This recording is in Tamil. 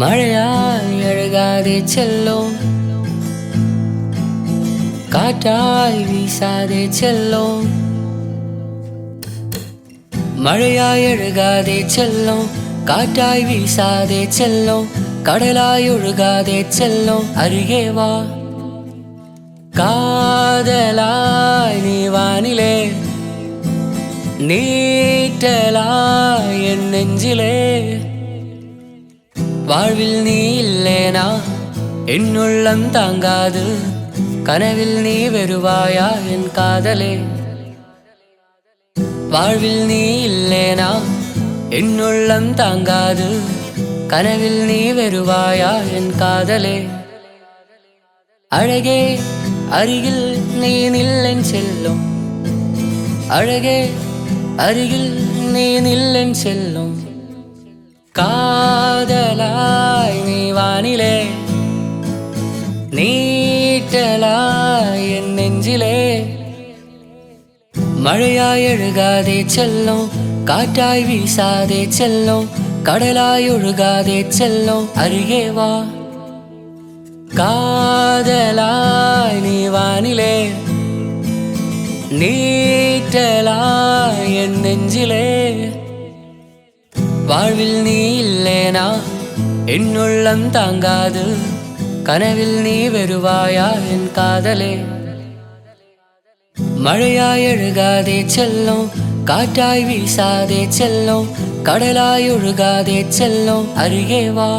மழையாய் அழகாதே செல்லும், காற்றாய் வீசாதே செல்லும். மழையாய் அழகாதே செல்லும், காற்றாய் வீசாதே செல்லும், கடலாய் ஒழுகாதே செல்லும். அருகே வா காதலாய் நீ வானிலே, நீட்டலாய் என் நெஞ்சிலே. வாழ்வில் நீ இல்லேனா என் உள்ளம் தாங்காது, கனவில் நீ வருவாயா என் காதலே. வாழ்வில் நீ இல்லேனா என் உள்ளம் தாங்காது, கனவில் நீ வருவாயா என் காதலே. அழகே அருகில் நீ நில்லென் செல்லும், அழகே அருகில் நீ நில்லென் செல்லும். காதலாய் நீ வானிலே, நீட்டலாய் என் நெஞ்சிலே. மழையாய் அழுகாதே செல்லும், காற்றாய் வீசாதே செல்லும், கடலாய் ஒழுகாதே செல்லும். அருகே வா காதலாய் நீ வானிலே, நீட்டலாய் என் நெஞ்சிலே. வாழ்வில் நீ இல்லேனா என் உள்ளம் தாங்காது, கனவில் நீ வருவாயா என் காதலே. மழையாய் அழுகாதே செல்லும், காற்றாய் வீசாதே செல்லும், கடலாய் ஒழுகாதே செல்லும். அருகே வா